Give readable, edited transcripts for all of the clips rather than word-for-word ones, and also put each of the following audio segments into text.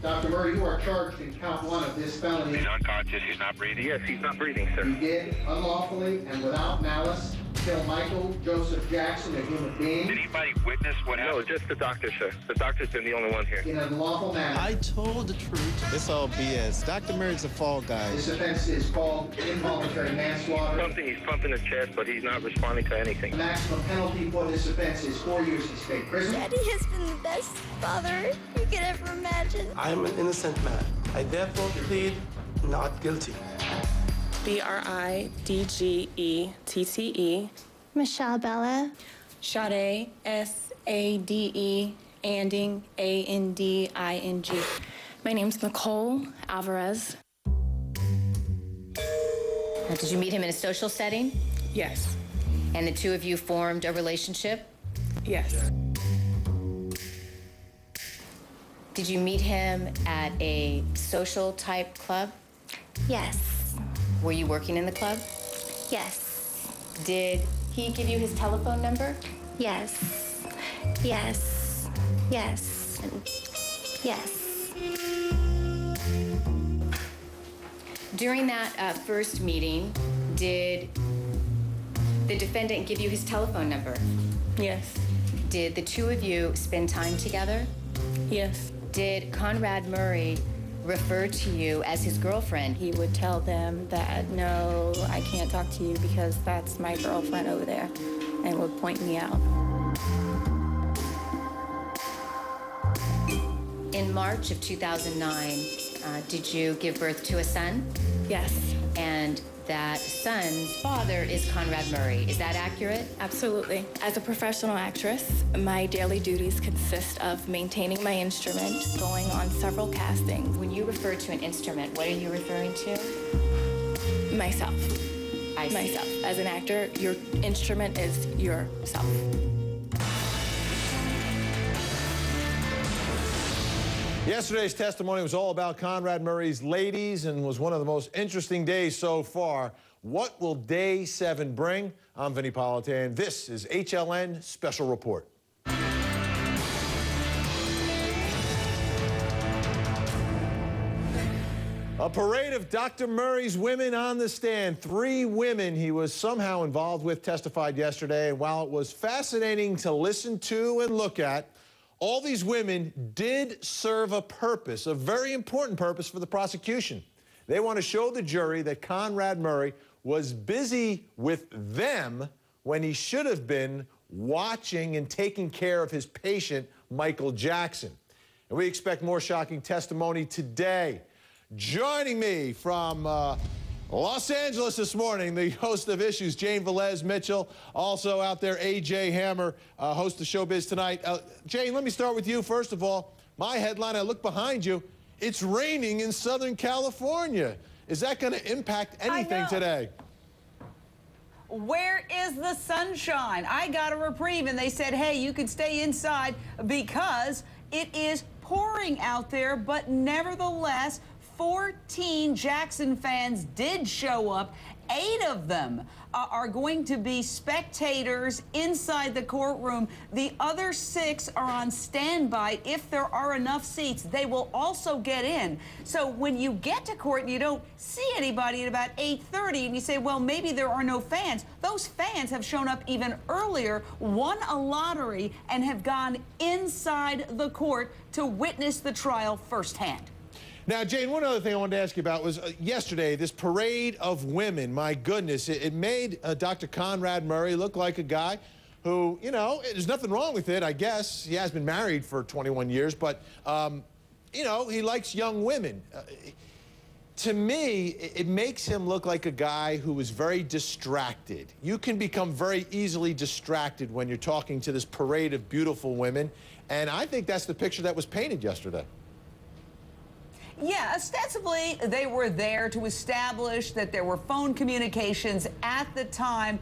Dr. Murray, you are charged in count 1 of this felony. He's unconscious. He's not breathing. Yes, he's not breathing, sir. You did unlawfully and without malice kill Michael Joseph Jackson, a human being. Did anybody witness what happened? No, just the doctor, sir. The doctor's been the only one here. In an unlawful manner. I told the truth. It's all BS. Dr. Murray's a fall guy. This offense is called involuntary manslaughter. He's pumping his chest, but he's not responding to anything. The maximum penalty for this offense is 4 years in state prison. Daddy has been the best father you could ever imagine. I am an innocent man. I therefore plead not guilty. Bridgette. Michelle Bella. Sade, Sade, Anding, Anding. My name's Nicole Alvarez. Now, did you meet him in a social setting? Yes. And the two of you formed a relationship? Yes. Did you meet him at a social type club? Yes. Were you working in the club? Yes. Did he give you his telephone number? Yes. Yes. Yes. Yes. During that first meeting, did the defendant give you his telephone number? Yes. Did the two of you spend time together? Yes. Did Conrad Murray refer to you as his girlfriend? He would tell them that, no, I can't talk to you because that's my girlfriend over there, and would point me out. In March of 2009, did you give birth to a son? Yes. And that son's father is Conrad Murray. Is that accurate? Absolutely. As a professional actress, my daily duties consist of maintaining my instrument, going on several castings. When you refer to an instrument, what are you referring to? Myself. I see. Myself. As an actor, your instrument is yourself. Yesterday's testimony was all about Conrad Murray's ladies and was one of the most interesting days so far. What will day 7 bring? I'm Vinnie Politan. This is HLN Special Report. A parade of Dr. Murray's women on the stand. 3 women he was somehow involved with testified yesterday. And while it was fascinating to listen to and look at, all these women did serve a purpose, a very important purpose for the prosecution. They want to show the jury that Conrad Murray was busy with them when he should have been watching and taking care of his patient, Michael Jackson. And we expect more shocking testimony today. Joining me from Los Angeles this morning, the host of Issues, Jane Velez-Mitchell. Also out there, A.J. Hammer, host of Showbiz Tonight. Jane, let me start with you. First of all, my headline, I look behind you, it's raining in Southern California. Is that going to impact anything today? Where is the sunshine? I got a reprieve, and they said, hey, you can stay inside because it is pouring out there, but nevertheless, 14 Jackson fans did show up. 8 of them are going to be spectators inside the courtroom. The other 6 are on standby. If there are enough seats, they will also get in. So when you get to court and you don't see anybody at about 8:30 and you say, well, maybe there are no fans, those fans have shown up even earlier, won a lottery, and have gone inside the court to witness the trial firsthand. Now, Jane, one other thing I wanted to ask you about was yesterday, this parade of women. My goodness, it made Dr. Conrad Murray look like a guy who, you know, there's nothing wrong with it, I guess. He has been married for 21 years, but, you know, he likes young women. To me, it makes him look like a guy who is very distracted. You can become very easily distracted when you're talking to this parade of beautiful women, and I think that's the picture that was painted yesterday. Yeah, ostensibly, they were there to establish that there were phone communications at the time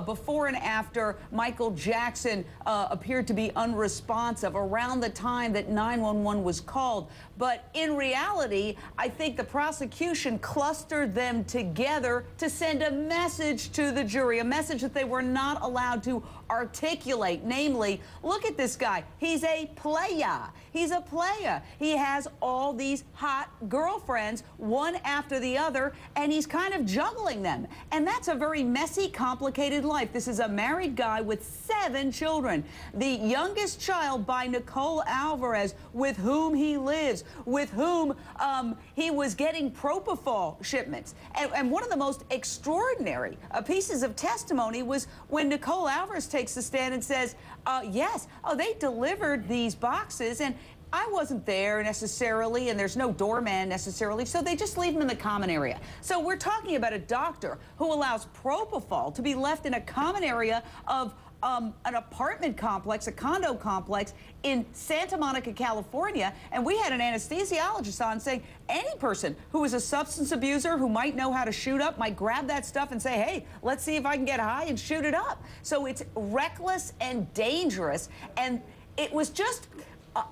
before and after Michael Jackson appeared to be unresponsive around the time that 911 was called. But in reality, I think the prosecution clustered them together to send a message to the jury, a message that they were not allowed to articulate. Namely, look at this guy. He's a player. He's a player. He has all these hot girlfriends, one after the other, and he's kind of juggling them. And that's a very messy, complicated life. This is a married guy with 7 children. The youngest child by Nicole Alvarez, with whom he lives, with whom he was getting propofol shipments. And one of the most extraordinary pieces of testimony was when Nicole Alvarez takes the stand and says, yes, they delivered these boxes, and I wasn't there necessarily, and there's no doorman necessarily, so they just leave them in the common area. So we're talking about a doctor who allows propofol to be left in a common area of an apartment complex, a condo complex in Santa Monica, California, and we had an anesthesiologist on saying any person who is a substance abuser who might know how to shoot up might grab that stuff and say, hey, let's see if I can get high and shoot it up. So it's reckless and dangerous, and it was just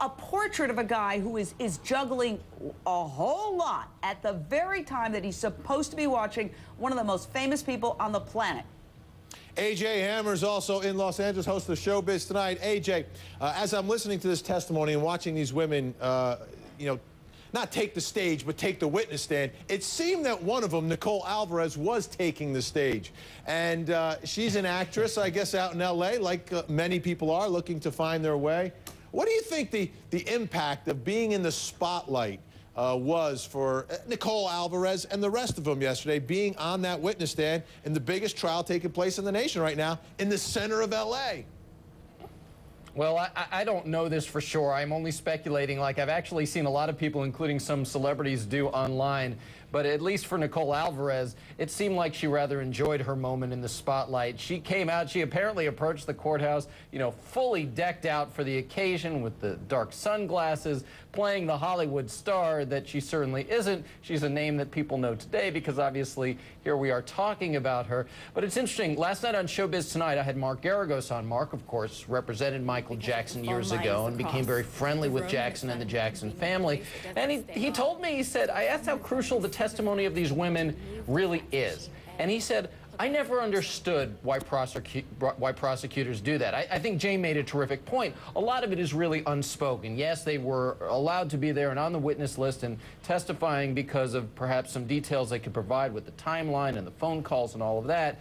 a portrait of a guy who is juggling a whole lot at the very time that he's supposed to be watching one of the most famous people on the planet. A.J. Hammer's also in Los Angeles, host of Showbiz Tonight. A.J., as I'm listening to this testimony and watching these women, you know, not take the stage, but take the witness stand, it seemed that one of them, Nicole Alvarez, was taking the stage. And she's an actress, I guess, out in L.A., like many people are, looking to find their way. What do you think the impact of being in the spotlight was for Nicole Alvarez and the rest of them yesterday, being on that witness stand in the biggest trial taking place in the nation right now in the center of L.A.? Well, I don't know this for sure. I'm only speculating, like I've actually seen a lot of people, including some celebrities, do online. But at least for Nicole Alvarez, it seemed like she rather enjoyed her moment in the spotlight. She came out, she apparently approached the courthouse, you know, fully decked out for the occasion with the dark sunglasses, playing the Hollywood star that she certainly isn't. She's a name that people know today because obviously here we are talking about her. But it's interesting, last night on Showbiz Tonight, I had Mark Garagos on. Mark, of course, represented Michael Jackson years ago and became very friendly with Jackson and the Jackson family. And he told me, he said, I asked how crucial the testimony of these women really is. And he said, I never understood why prosecutors do that. I think Jay made a terrific point. A lot of it is really unspoken. Yes, they were allowed to be there and on the witness list and testifying because of perhaps some details they could provide with the timeline and the phone calls and all of that.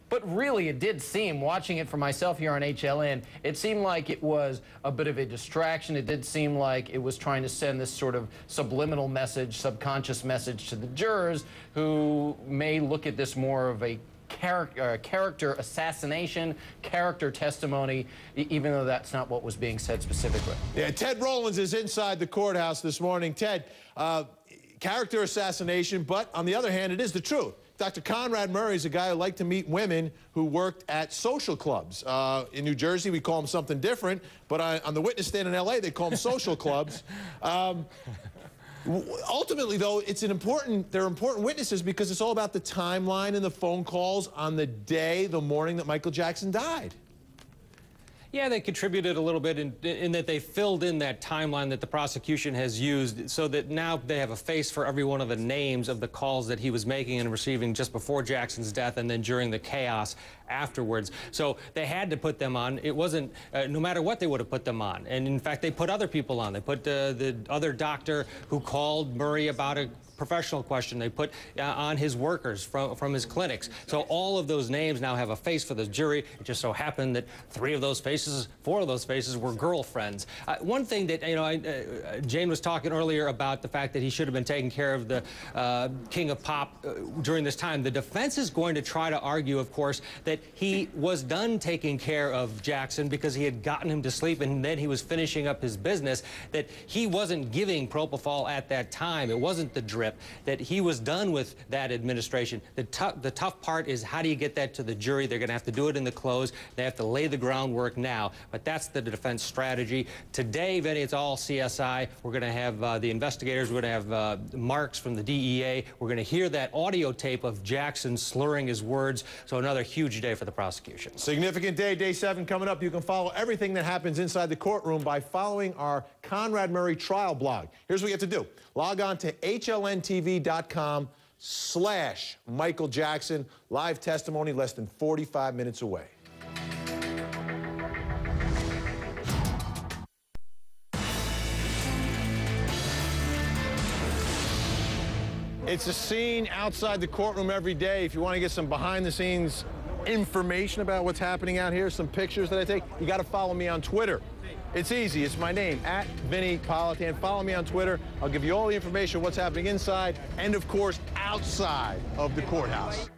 But really, it did seem, watching it for myself here on HLN, it seemed like it was a bit of a distraction. It did seem like it was trying to send this sort of subliminal message, subconscious message to the jurors who may look at this more of a character assassination, character testimony, even though that's not what was being said specifically. Yeah, Ted Rollins is inside the courthouse this morning. Ted, character assassination, but on the other hand, it is the truth. Dr. Conrad Murray is a guy who liked to meet women who worked at social clubs. In New Jersey, we call them something different, but on the witness stand in L.A., they call them social clubs. Ultimately, though, they're important witnesses because it's all about the timeline and the phone calls on the morning that Michael Jackson died. Yeah, they contributed a little bit in that they filled in that timeline that the prosecution has used so that now they have a face for every one of the names of the calls that he was making and receiving just before Jackson's death and then during the chaos afterwards. So they had to put them on. It wasn't, no matter what, they would have put them on. And in fact, they put other people on. They put the other doctor who called Murray about a professional question. They put on his workers from his clinics. So all of those names now have a face for the jury. It just so happened that 4 of those faces were girlfriends. One thing that, Jane was talking earlier about the fact that he should have been taking care of the King of Pop during this time. The defense is going to try to argue, of course, that he was done taking care of Jackson because he had gotten him to sleep and then he was finishing up his business, that he wasn't giving propofol at that time. It wasn't the drip. That he was done with that administration. The tough part is how do you get that to the jury? They're going to have to do it in the close. They have to lay the groundwork now. But that's the defense strategy. Today, Vinnie, it's all CSI. We're going to have the investigators. We're going to have marks from the DEA. We're going to hear that audio tape of Jackson slurring his words. So another huge day for the prosecution. Significant day, day 7 coming up. You can follow everything that happens inside the courtroom by following our Conrad Murray trial blog. Here's what you have to do. Log on to HLNTV.com/Michael Jackson. Live testimony less than 45 minutes away. It's a scene outside the courtroom every day. If you want to get some behind-the-scenes information about what's happening out here, some pictures that I take, you got to follow me on Twitter. It's easy. It's my name, @Vinnie Politan. Follow me on Twitter. I'll give you all the information, what's happening inside and, of course, outside of the courthouse.